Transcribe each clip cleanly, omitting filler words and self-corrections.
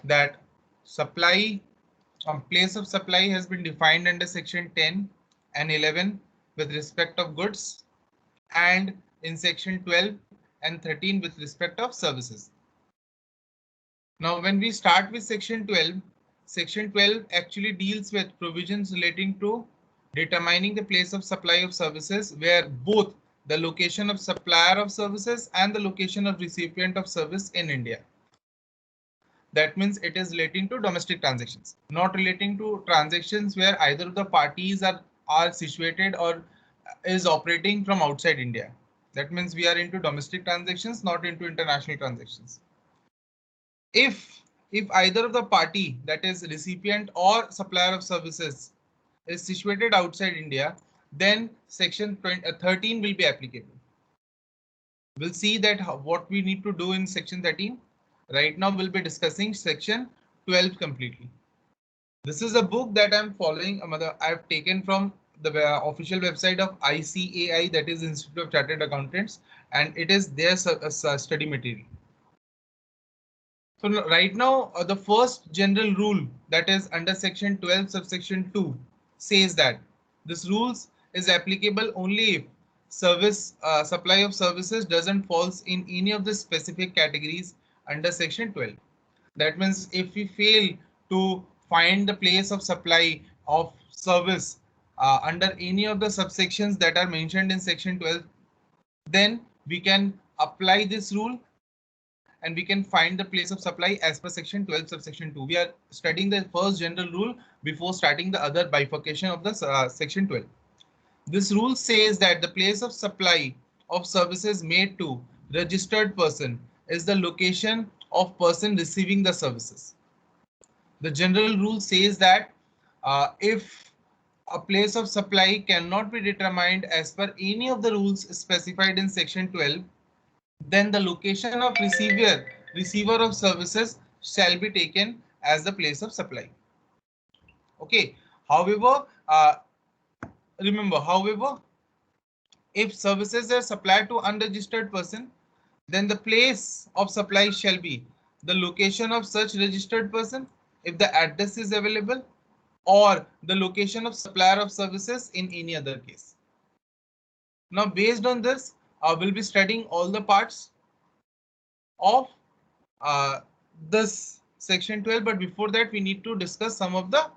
that supply place of supply has been defined under section 10 and 11 with respect of goods, and in section 12 and 13 with respect of services. Now, when we start with section 12 actually deals with provisions relating to determining the place of supply of services, where both the location of supplier of services and the location of recipient of service in India. That means it is relating to domestic transactions, not relating to transactions where either of the parties are situated or is operating from outside India. That means we are into domestic transactions, not into international transactions. If either of the party, that is recipient or supplier of services, is situated outside India, then section 13 will be applicable. We'll see that what we need to do in section 13. Right now we'll be discussing section 12 completely. This is a book that I'm following. I've taken from the official website of ICAI, that is Institute of Chartered Accountants, and it is their study material. So right now, the first general rule, that is under section 12 subsection 2, says that this rules is applicable only if supply of services doesn't falls in any of the specific categories under section 12. That means if we fail to find the place of supply of service under any of the subsections that are mentioned in section 12, then we can apply this rule and we can find the place of supply as per section 12 subsection 2. We are studying the first general rule before starting the other bifurcation of the section 12. This rule says that the place of supply of services made to registered person is the location of person receiving the services. The general rule says that if a place of supply cannot be determined as per any of the rules specified in section 12, then the location of receiver of services shall be taken as the place of supply. Okay. However, however, if services are supplied to unregistered person, then the place of supply shall be the location of such registered person if the address is available, or the location of supplier of services in any other case. Now, based on this, we'll be studying all the parts of this section 12, but before that we need to discuss some of the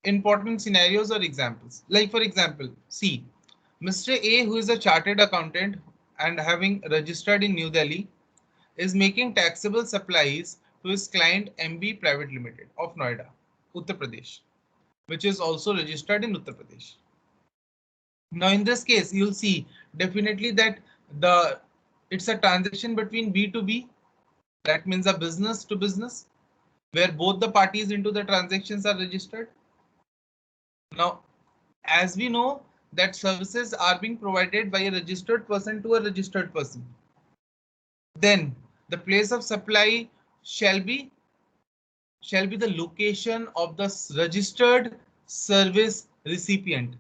important scenarios or examples. Like for example, see, Mr. A, who is a chartered accountant and having registered in New Delhi, is making taxable supplies to his client MB Private Limited of Noida, Uttar Pradesh, which is also registered in Uttar Pradesh. Now in this case, you'll see definitely that it's a transaction between B to B. That means a business to business, where both the parties into the transactions are registered. Now, as we know that services are being provided by a registered person to a registered person, then the place of supply shall be the location of the registered service recipient,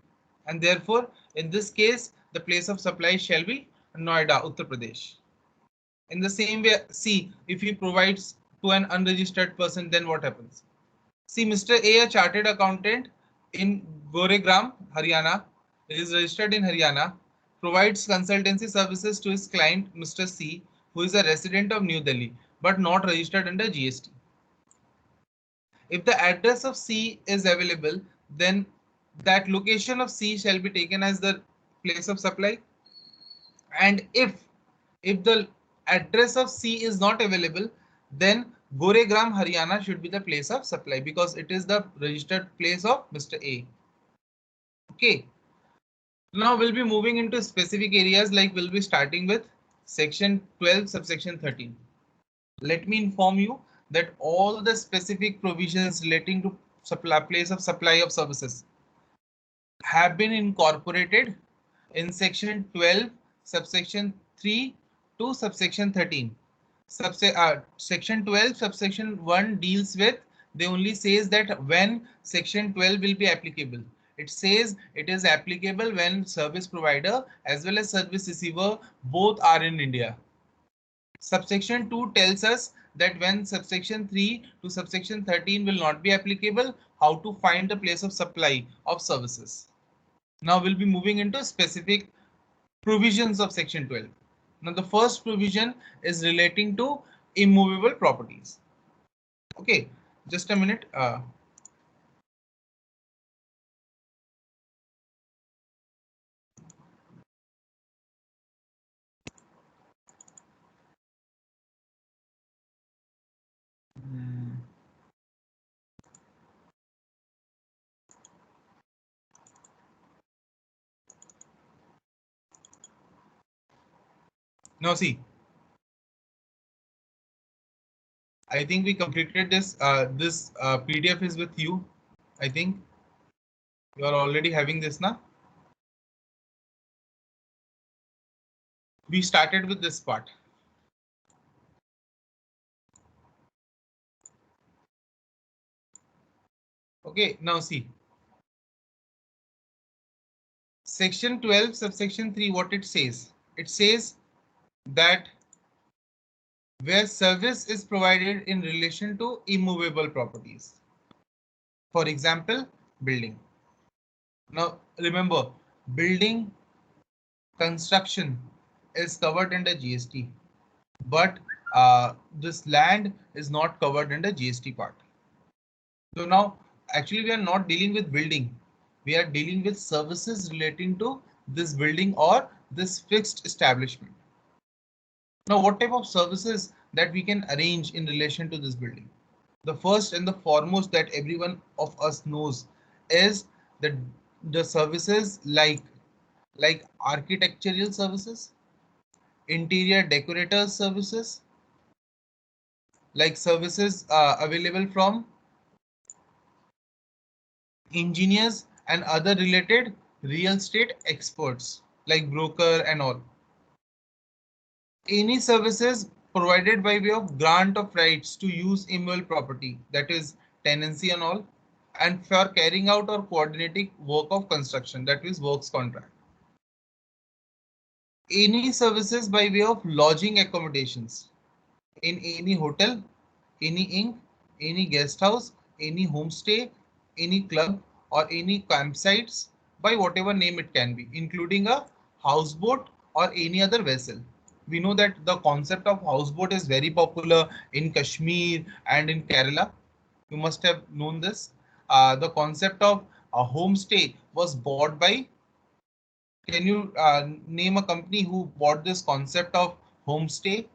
and therefore in this case the place of supply shall be Noida, Uttar Pradesh. In the same way, see, if he provides to an unregistered person, then what happens? See, Mr. A chartered accountant in Goregram, Haryana, is registered in Haryana, provides consultancy services to his client Mr. C, who is a resident of New Delhi but not registered under GST. If the address of C is available, then that location of C shall be taken as the place of supply. And if the address of C is not available, then Goregram, Haryana should be the place of supply because it is the registered place of Mr. A. Okay. Now we'll be moving into specific areas, like we'll be starting with section 12 subsection 13. Let me inform you that all the specific provisions relating to place of supply of services have been incorporated in section 12 subsection 3 to subsection 13. Section 12 subsection 1 deals with, they only says that when section 12 will be applicable. It says it is applicable when service provider as well as service receiver both are in India. Subsection 2 tells us that when subsection 3 to subsection 13 will not be applicable, how to find the place of supply of services. Now we'll be moving into specific provisions of section 12. Now the first provision is relating to immovable properties. Okay, just a minute. Now see, I think we completed this. This PDF is with you. I think you are already having this now. We started with this part. Okay, now see. Section 12, subsection 3, what it says? It says that where service is provided in relation to immovable properties. For example, building. Now remember, building construction is covered under GST, but this land is not covered under GST part. So now actually we are not dealing with building. We are dealing with services relating to this building or this fixed establishment. Now, what type of services that we can arrange in relation to this building? The first and the foremost that everyone of us knows is the services like architectural services, interior decorators services, like services available from engineers and other related real estate experts like broker and all. Any services provided by way of grant of rights to use immovable property, that is tenancy and all, and for carrying out or coordinating work of construction, that is works contract. Any services by way of lodging accommodations in any hotel, any inn, any guest house, any homestay, any club or any campsites by whatever name it can be, including a houseboat or any other vessel. We know that the concept of houseboat is very popular in Kashmir and in Kerala. You must have known this. The concept of a homestay was bought by. Can you name a company who bought this concept of homestay?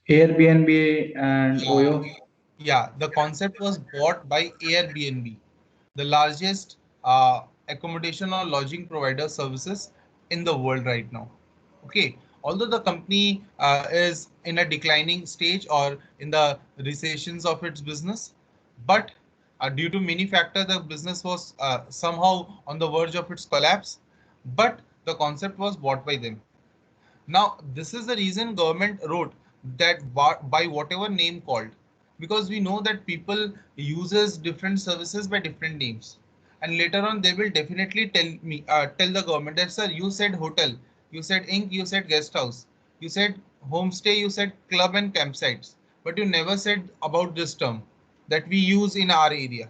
Airbnb and Yeah, Oyo. yeah. The concept was bought by Airbnb, the largest accommodation or lodging provider services in the world right now. Okay, although the company is in a declining stage or in the recessions of its business, but due to many factors, the business was somehow on the verge of its collapse. But the concept was bought by them. Now, this is the reason government wrote that by whatever name called, because we know that people uses different services by different names, and later on they will definitely tell the government that sir, you said hotel, you said ink, you said guest house, you said homestay, you said club and campsites, but you never said about this term that we use in our area.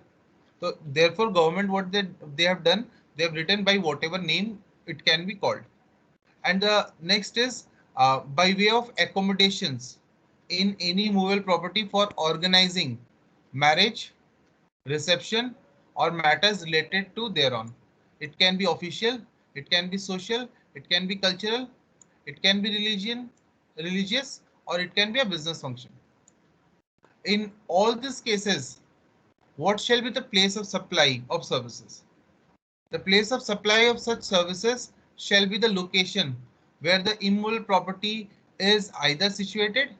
So therefore, government what they have done, they have written by whatever name it can be called. And the next is by way of accommodations in any movable property for organizing marriage, reception, or matters related to thereon. It can be official, it can be social, it can be cultural, it can be religious, or it can be a business function. In all these cases, what shall be the place of supply of services? The place of supply of such services shall be the location where the immovable property is either situated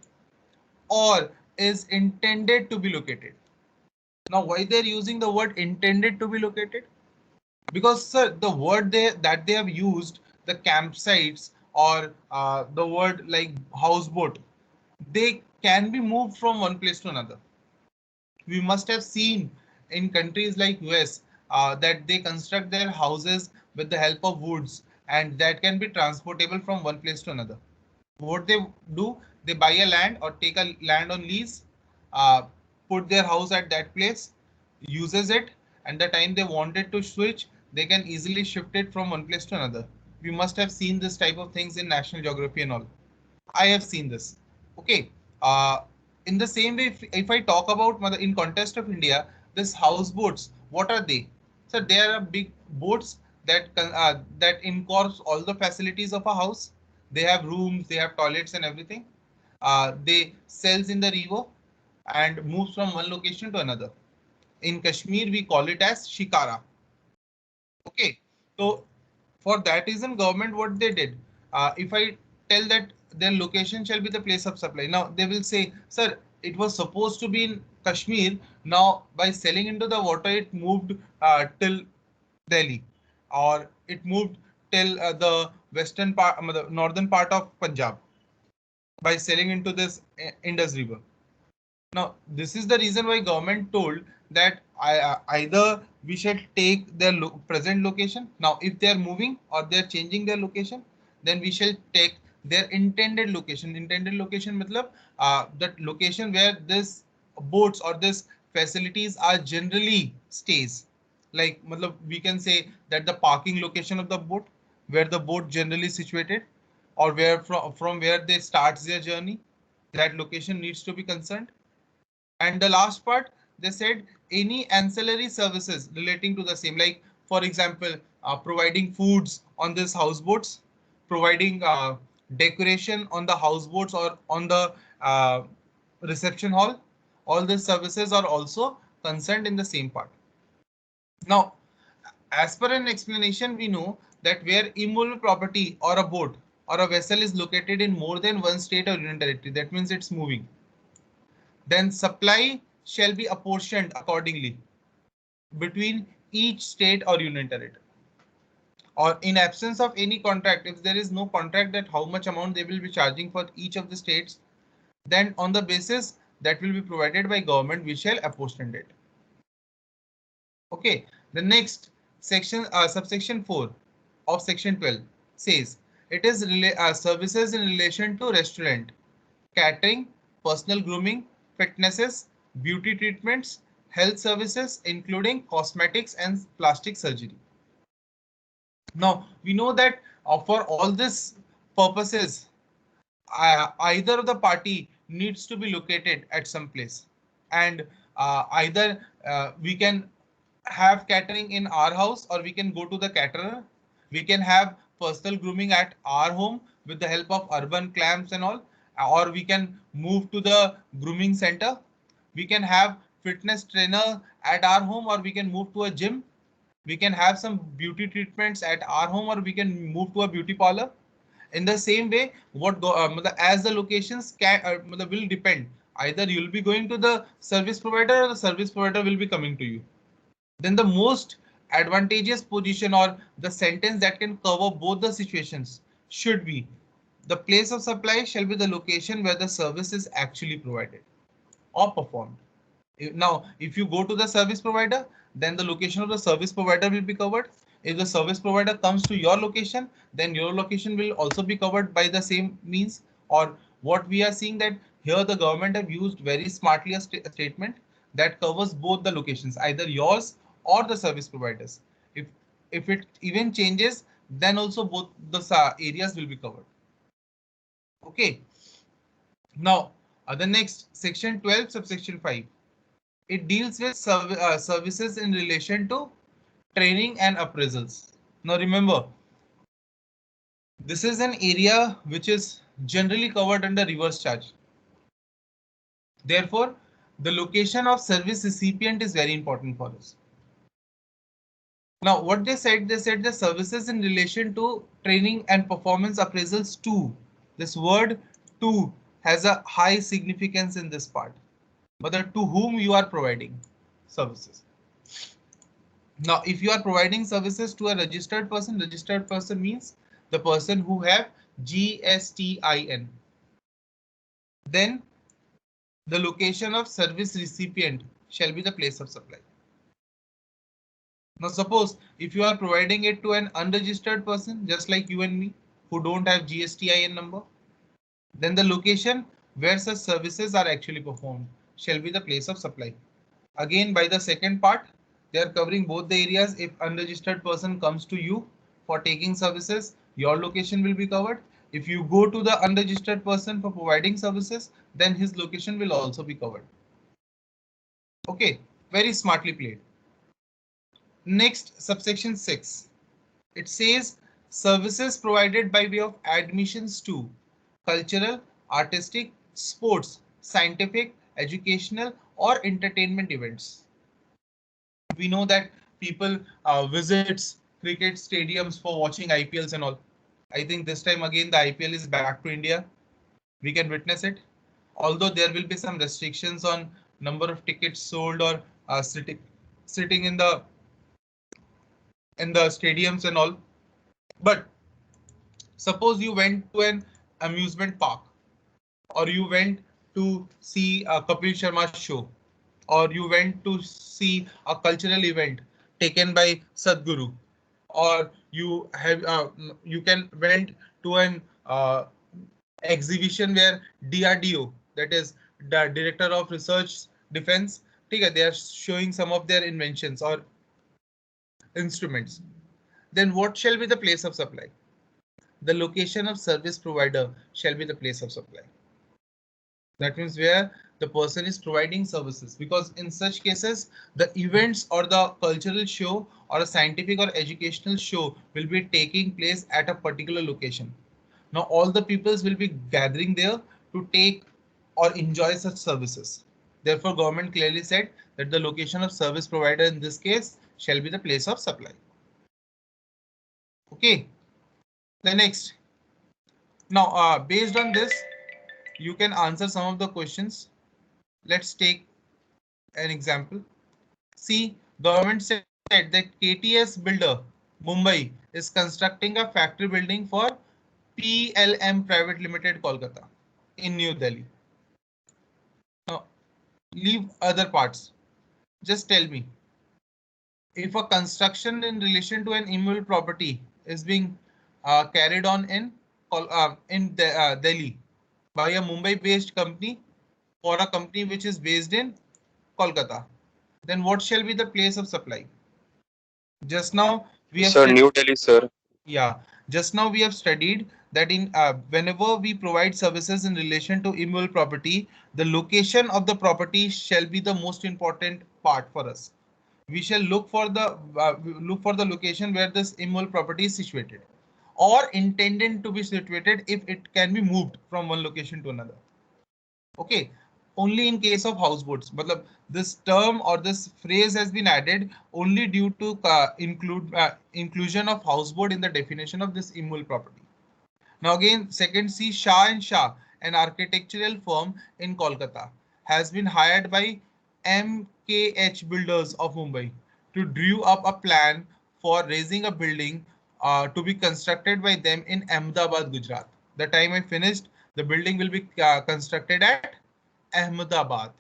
or is intended to be located. Now, why they're using the word intended to be located? Because, sir, the word that they have used, the campsites or the word like houseboat, they can be moved from one place to another. We must have seen in countries like US that they construct their houses with the help of woods and that can be transportable from one place to another. What they do, they buy a land or take a land on lease, uh, put their house at that place, uses it, and the time they wanted to switch, they can easily shift it from one place to another. We must have seen this type of things in National Geography and all. I have seen this. Okay. Uh, in the same way, if I talk about in context of India, this houseboats, what are they? So they are big boats that incorporates all the facilities of a house. They have rooms, they have toilets and everything. They sails in the river and moves from one location to another. In Kashmir, we call it as shikara. Okay, so for that reason, government what they did, if I tell that their location shall be the place of supply, now they will say, sir, it was supposed to be in Kashmir. Now by selling into the water, it moved till Delhi, or it moved till the western part, the northern part of Punjab by selling into this Indus River. Now, this is the reason why government told that either we shall take their present location. Now, if they are moving or they are changing their location, then we shall take their intended location. Intended location, matlab, that location where this boats or this facilities are generally stays. Like, matlab, we can say that the parking location of the boat, where the boat generally situated, or where from where they starts their journey, that location needs to be concerned. And the last part, they said any ancillary services relating to the same, like for example, providing foods on these houseboats, providing decoration on the houseboats or on the reception hall. All these services are also concerned in the same part. Now, as per an explanation, we know that where immovable property or a boat or a vessel is located in more than one state or union territory, that means it's moving, then supply shall be apportioned accordingly between each state or union territory. Or in absence of any contract, if there is no contract that how much amount they will be charging for each of the states, then on the basis that will be provided by government, we shall apportion it. Okay, the next section, subsection 4 of section 12 says it is services in relation to restaurant, catering, personal grooming, fitnesses, beauty treatments, health services, including cosmetics and plastic surgery. Now, we know that for all these purposes, either of the party needs to be located at some place. And either we can have catering in our house or we can go to the caterer. We can have personal grooming at our home with the help of urban clamps and all, or we can move to the grooming center. We can have fitness trainer at our home, or we can move to a gym. We can have some beauty treatments at our home, or we can move to a beauty parlor. In the same way, as the locations will depend, either you'll be going to the service provider or the service provider will be coming to you. Then the most advantageous position or the sentence that can cover both the situations should be the place of supply shall be the location where the service is actually provided or performed. Now, if you go to the service provider, then the location of the service provider will be covered. If the service provider comes to your location, then your location will also be covered by the same means. Or what we are seeing that here the government have used very smartly a statement that covers both the locations, either yours or the service providers. If it even changes, then also both the areas will be covered. Okay. Now, the next section 12 subsection 5. It deals with services in relation to training and appraisals. Now remember, this is an area which is generally covered under reverse charge. Therefore, the location of service recipient is very important for us. Now, what they said the services in relation to training and performance appraisals too. This word too has a high significance in this part. Whether to whom you are providing services. Now, if you are providing services to a registered person means the person who have GSTIN. Then the location of service recipient shall be the place of supply. Now, suppose if you are providing it to an unregistered person, just like you and me, who don't have GSTIN number, Then the location where such services are actually performed shall be the place of supply. Again, by the second part, they are covering both the areas. If unregistered person comes to you for taking services, your location will be covered. If you go to the unregistered person for providing services, then his location will also be covered. Okay, very smartly played. Next, subsection 6. It says services provided by way of admissions to cultural, artistic, sports, scientific, educational, or entertainment events. We know that people visits cricket stadiums for watching IPLs and all. I think this time again the IPL is back to India. We can witness it. Although there will be some restrictions on number of tickets sold or sitting in the stadiums and all. But suppose you went to an amusement park, or you went to see a Kapil Sharma show, or you went to see a cultural event taken by Sadhguru, or you can went to an exhibition where DRDO, that is the Director of Research Defense, they are showing some of their inventions or instruments. Then what shall be the place of supply? The location of service provider shall be the place of supply. That means where the person is providing services, because in such cases the events or the cultural show or a scientific or educational show will be taking place at a particular location. Now all the peoples will be gathering there to take or enjoy such services. Therefore government clearly said that the location of service provider in this case shall be the place of supply. Okay, the next. Now based on this you can answer some of the questions. Let's take an example. See, government said that KTS Builder Mumbai is constructing a factory building for PLM Private Limited Kolkata in New Delhi. Now, leave other parts. Just tell me, if a construction in relation to an immovable property is being carried on in Delhi by a Mumbai-based company for a company which is based in Kolkata, then what shall be the place of supply? Just now we have Sir, studied. New Delhi, sir. Yeah, just now we have studied that in whenever we provide services in relation to immovable property, the location of the property shall be the most important part for us. We shall look for the location where this immovable property is situated or intended to be situated if it can be moved from one location to another. Okay, only in case of houseboats. Matlab, this term or this phrase has been added only due to inclusion of houseboat in the definition of this immovable property. Now again, second C, Shah and Shah, an architectural firm in Kolkata, has been hired by MKH Builders of Mumbai to drew up a plan for raising a building to be constructed by them in Ahmedabad, Gujarat. The time I finished, the building will be constructed at Ahmedabad.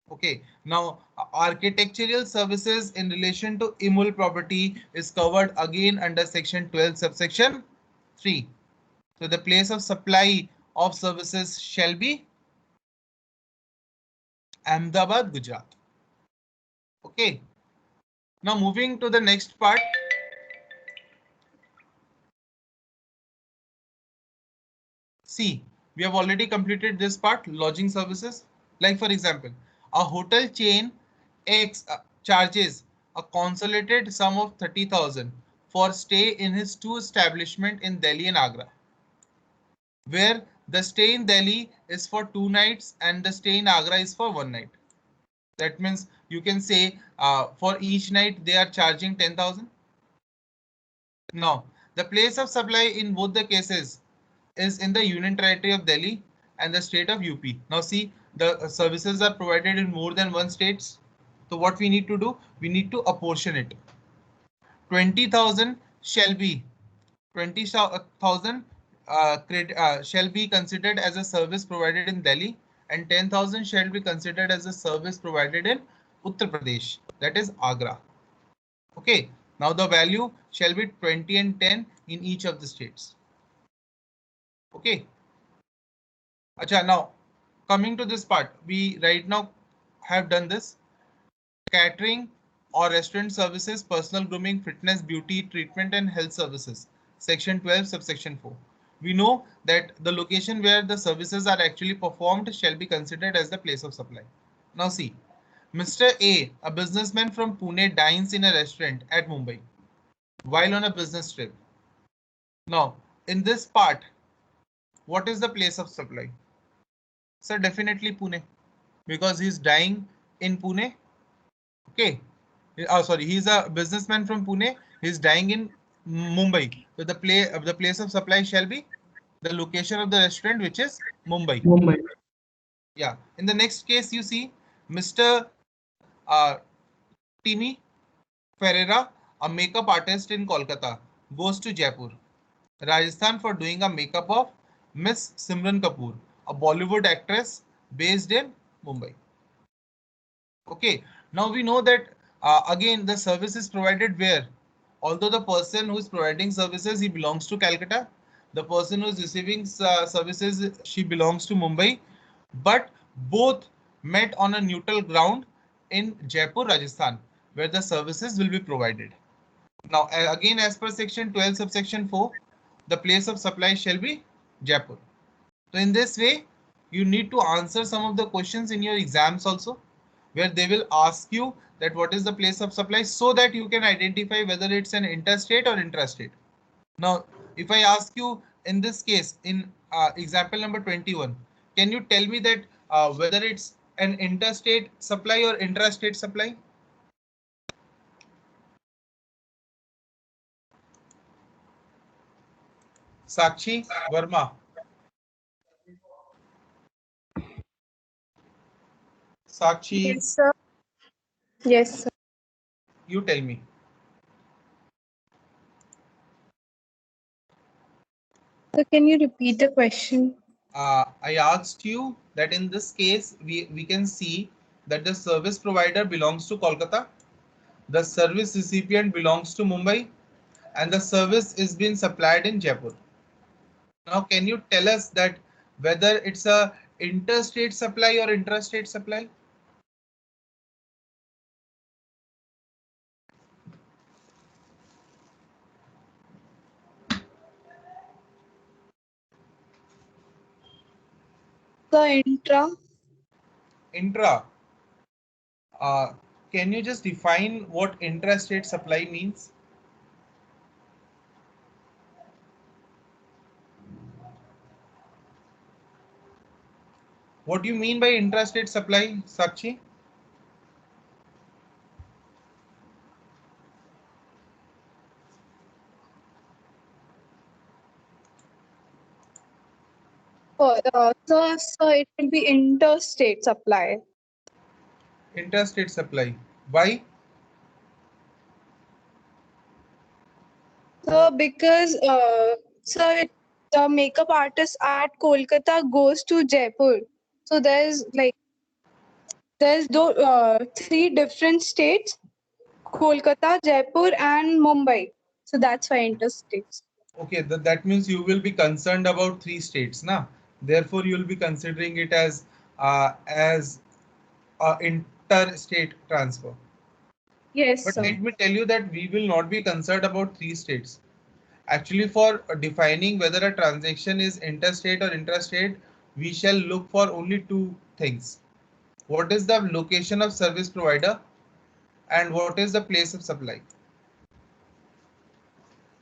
Okay, now architectural services in relation to immovable property is covered again under section 12 subsection 3. So the place of supply of services shall be Ahmedabad, Gujarat. Okay. Now moving to the next part. See, we have already completed this part, lodging services. Like for example, a hotel chain X charges a consolidated sum of 30,000 for stay in his two establishment in Delhi and Agra, where the stay in Delhi is for 2 nights and the stay in Agra is for 1 night. That means you can say for each night they are charging 10,000. Now, the place of supply in both the cases is in the Union Territory of Delhi and the state of UP. Now see, the services are provided in more than one states. So what we need to do, we need to apportion it. 20,000 shall be 20,000 shall be considered as a service provided in Delhi, and 10,000 shall be considered as a service provided in Uttar Pradesh, that is Agra. Okay, now the value shall be 20 and 10 in each of the states. Okay, Acha, now coming to this part, we right now have done this. Catering or restaurant services, personal grooming, fitness, beauty, treatment and health services. Section 12, subsection 4. We know that the location where the services are actually performed shall be considered as the place of supply. Now see, Mr. A businessman from Pune, dines in a restaurant at Mumbai while on a business trip. Now, in this part, what is the place of supply? So definitely Pune, because he's dying in Pune. Okay. Oh, sorry, he's a businessman from Pune. He's dying in Mumbai. So the place of supply shall be the location of the restaurant, which is Mumbai. Mumbai. Yeah. In the next case, you see Mr. Timmy Ferreira, a makeup artist in Kolkata, goes to Jaipur, Rajasthan for doing a makeup of Miss Simran Kapoor, a Bollywood actress based in Mumbai. Okay, now we know that again the service is provided where? Although the person who is providing services, he belongs to Calcutta, the person who is receiving services, she belongs to Mumbai, but both met on a neutral ground in Jaipur, Rajasthan, where the services will be provided. Now, again, as per section 12, subsection 4, the place of supply shall be Jaipur. So in this way, you need to answer some of the questions in your exams also, where they will ask you that what is the place of supply, so that you can identify whether it's an interstate or intrastate. Now, if I ask you in this case, in example number 21, can you tell me that whether it's an interstate supply or intrastate supply? Sakshi Verma. Sakshi, Yes, sir. Yes, sir. you tell me. So can you repeat the question? I asked you that in this case, we can see that the service provider belongs to Kolkata, the service recipient belongs to Mumbai, and the service is being supplied in Jaipur. Now, can you tell us that whether it's a interstate supply or intrastate supply? The intra. Intra. Uh, can you just define what intrastate supply means? What do you mean by intrastate supply, Sakshi? So it will be interstate supply. Interstate supply. Why? So because the makeup artist at Kolkata goes to Jaipur. So there's three different states: Kolkata, Jaipur, and Mumbai. So that's why interstates. Okay, that means you will be concerned about three states, na? Therefore, you will be considering it as a interstate transfer. Yes, But sir. let me tell you that we will not be concerned about three states. Actually, for defining whether a transaction is interstate or intrastate, we shall look for only two things. What is the location of service provider and what is the place of supply?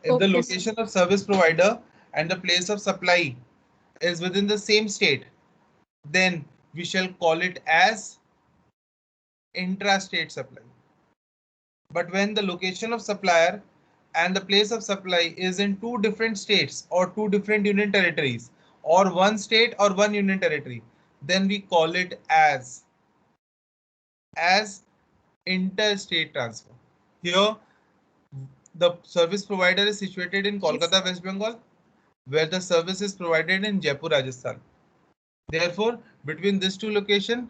If the Okay, sir. location of service provider and the place of supply is within the same state, then we shall call it as intrastate supply. But when the location of supplier and the place of supply is in two different states or two different union territories or one state or one union territory, then we call it as interstate transfer. Here, the service provider is situated in Yes, Kolkata, sir. West Bengal, where the service is provided in Jaipur, Rajasthan. Therefore, between these two locations,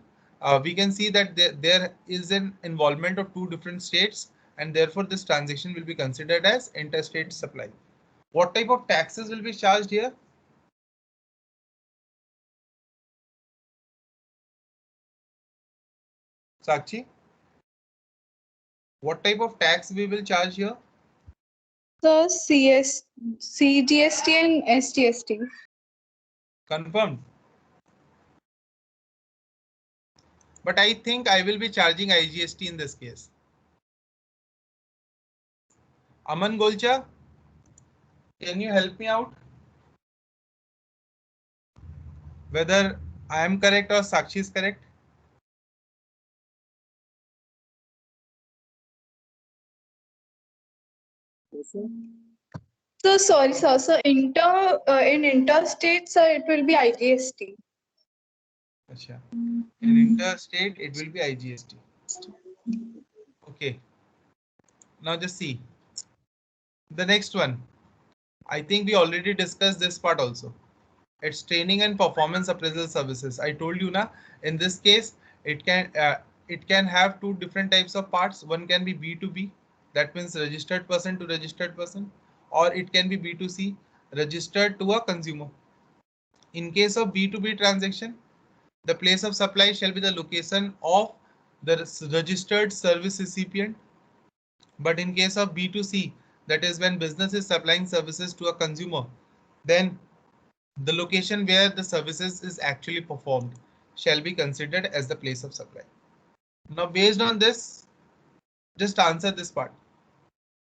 we can see that there is an involvement of two different states, and therefore this transaction will be considered as interstate supply. What type of taxes will be charged here? Sakshi, what type of tax we will charge here? The CGST and SGST. Confirmed. But I think I will be charging IGST in this case. Aman Golcha, can you help me out? Whether I am correct or Sakshi is correct? So sorry, sir. So in interstate, sir, it will be IGST. Achha. In interstate, it will be IGST. Okay. Now just see. The next one. I think we already discussed this part also. It's training and performance appraisal services. I told you na, in this case, it can have two different types of parts. One can be B2B, that means registered person to registered person, or it can be B2C, registered to a consumer. In case of B2B transaction, the place of supply shall be the location of the registered service recipient. But in case of B2C, that is when business is supplying services to a consumer, then the location where the services is actually performed shall be considered as the place of supply. Now, based on this, just answer this part.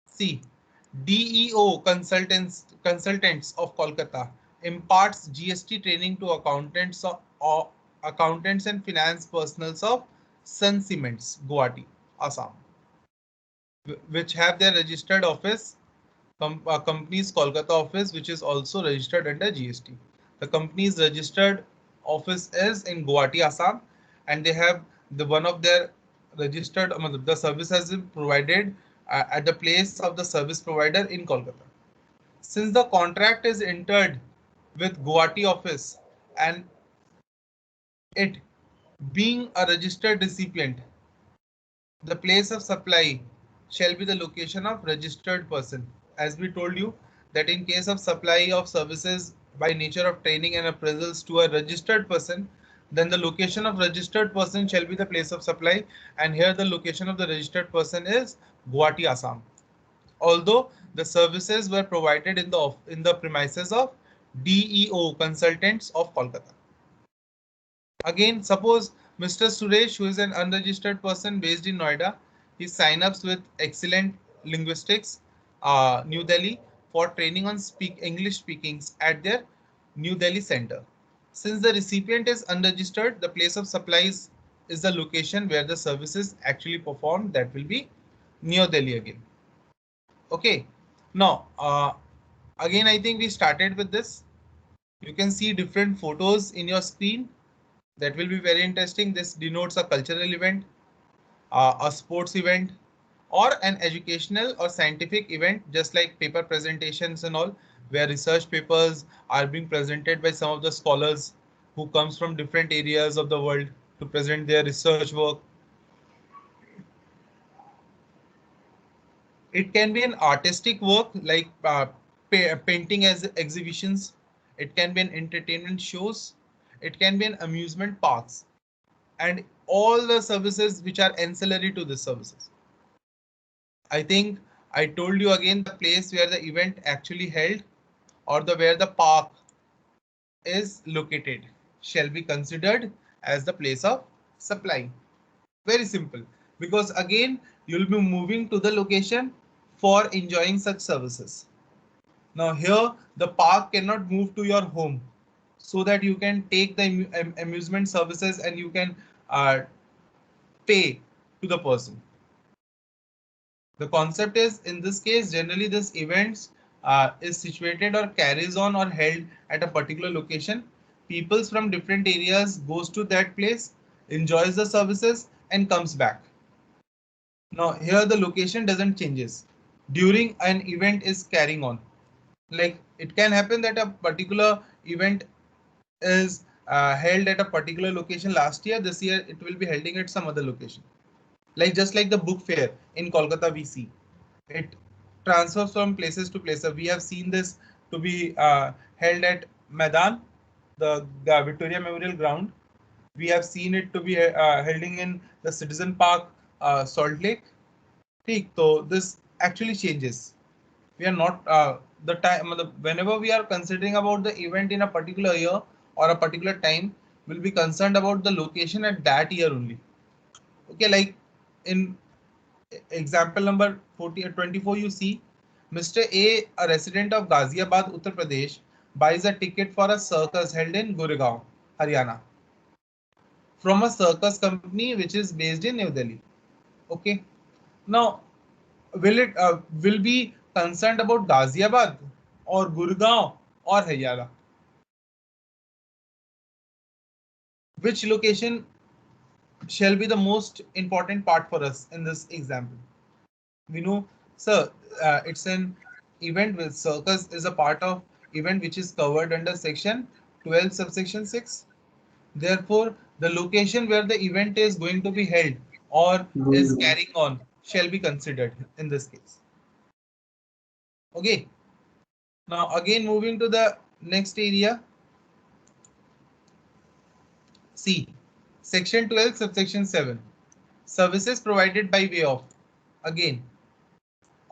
See, DEO consultants of Kolkata imparts GST training to or accountants and finance personals of Sun Cements, Guwahati, Assam, which have their registered office. Company's Kolkata office, which is also registered under GST. The company's registered office is in Guwahati, Assam, and they have one of their registered, the service has been provided at the place of the service provider in Kolkata. Since the contract is entered with Guwahati office and it being a registered recipient, the place of supply shall be the location of registered person. As we told you that in case of supply of services by nature of training and appraisals to a registered person, then the location of registered person shall be the place of supply, and here the location of the registered person is Guwahati, Assam. Although the services were provided in the premises of DEO consultants of Kolkata. Again, suppose Mr. Suresh, who is an unregistered person based in Noida, he sign ups with Excellent Linguistics, New Delhi, for training on English speakings at their New Delhi center. Since the recipient is unregistered, the place of supplies is the location where the services actually performed. That will be New Delhi again. Okay. Now, again, I think we started with this. You can see different photos in your screen. That will be very interesting. This denotes a cultural event, a sports event, or an educational or scientific event, just like paper presentations and all, where research papers are being presented by some of the scholars who comes from different areas of the world to present their research work. It can be an artistic work like painting as exhibitions. It can be an entertainment shows. It can be an amusement parks, and all the services which are ancillary to the services. I think I told you again, the place where the event actually held or the where the park is located shall be considered as the place of supply. Very simple, because again you'll be moving to the location for enjoying such services. Now here the park cannot move to your home so that you can take the amusement services and you can pay to the person. The concept is, in this case, generally this events is situated or carries on or held at a particular location. People from different areas goes to that place, enjoys the services and comes back. Now here the location doesn't changes during an event is carrying on. Like it can happen that a particular event is held at a particular location last year. This year it will be holding at some other location. Like just like the book fair in Kolkata we see. It transfers from places to places. We have seen this to be held at Maidan, the Victoria Memorial Ground. We have seen it to be holding in the Citizen Park, Salt Lake. ठीक, so this actually changes. We are not the time whenever we are considering about the event in a particular year or a particular time, we'll be concerned about the location at that year only. Okay, like in example number 24, you see Mr. A resident of Ghaziabad, Uttar Pradesh, buys a ticket for a circus held in Gurgaon, Haryana, from a circus company which is based in New Delhi. Okay, now will be concerned about Ghaziabad or Gurgaon or Haryana? Which location shall be the most important part for us in this example? We know, sir, it's an event with circus is a part of event which is covered under section 12 subsection 6. Therefore, the location where the event is going to be held or is carrying on shall be considered in this case. Okay. Now again moving to the next area. C. Section 12 subsection 7. Services provided by way of, again,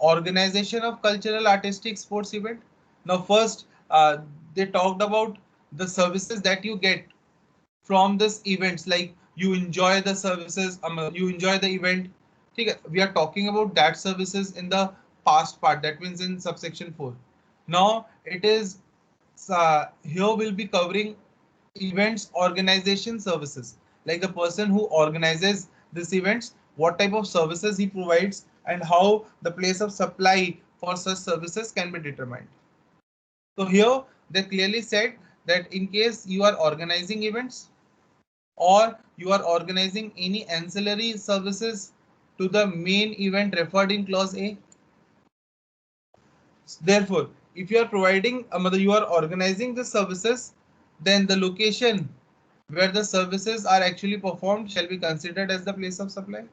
organization of cultural, artistic, sports event. Now first they talked about the services that you get from this events, like you enjoy the services, you enjoy the event. Okay, we are talking about that services in the past part, that means in subsection 4. Now it is here we'll be covering events organization services, like the person who organizes this events, what type of services he provides, and how the place of supply for such services can be determined. So here they clearly said that in case you are organizing events or you are organizing any ancillary services to the main event referred in clause A, therefore if you are providing you are organizing the services, then the location where the services are actually performed shall be considered as the place of supply.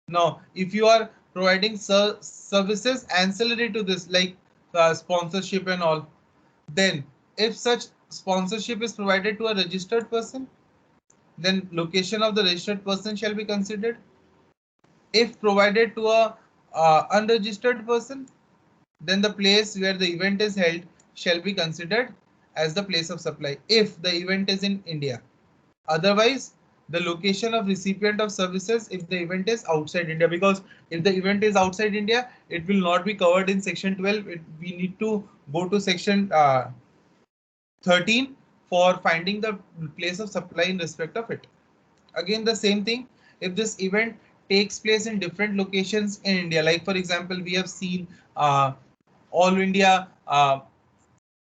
Now, if you are providing services ancillary to this, like sponsorship and all, then if such sponsorship is provided to a registered person, then location of the registered person shall be considered. If provided to a unregistered person, then the place where the event is held shall be considered as the place of supply if the event is in India. Otherwise, the location of recipient of services if the event is outside India, because if the event is outside India, it will not be covered in section 12. We need to go to section 13 for finding the place of supply in respect of it. Again, the same thing, if this event takes place in different locations in India, like for example, we have seen all India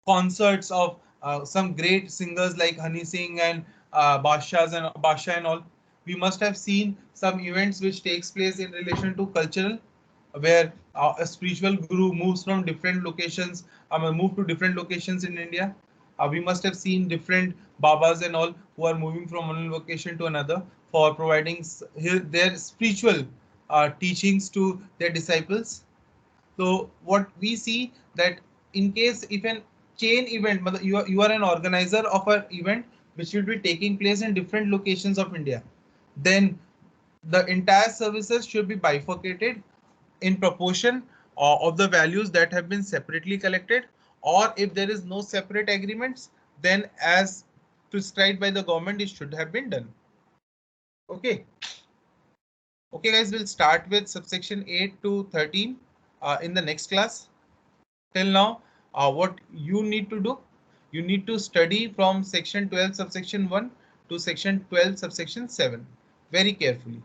concerts of some great singers like Honey Singh and Basha and all. We must have seen some events which takes place in relation to cultural, where a spiritual guru moves from different locations, move to different locations in India. We must have seen different Babas and all who are moving from one location to another for providing their spiritual teachings to their disciples. So what we see that in case if an chain event, you are an organizer of an event which will be taking place in different locations of India, then the entire services should be bifurcated in proportion of the values that have been separately collected, or if there is no separate agreements, then as prescribed by the government, it should have been done. Okay. Okay, guys, we'll start with subsection 8 to 13 in the next class. Till now, what you need to do, you need to study from section 12 subsection 1 to section 12 subsection 7 very carefully.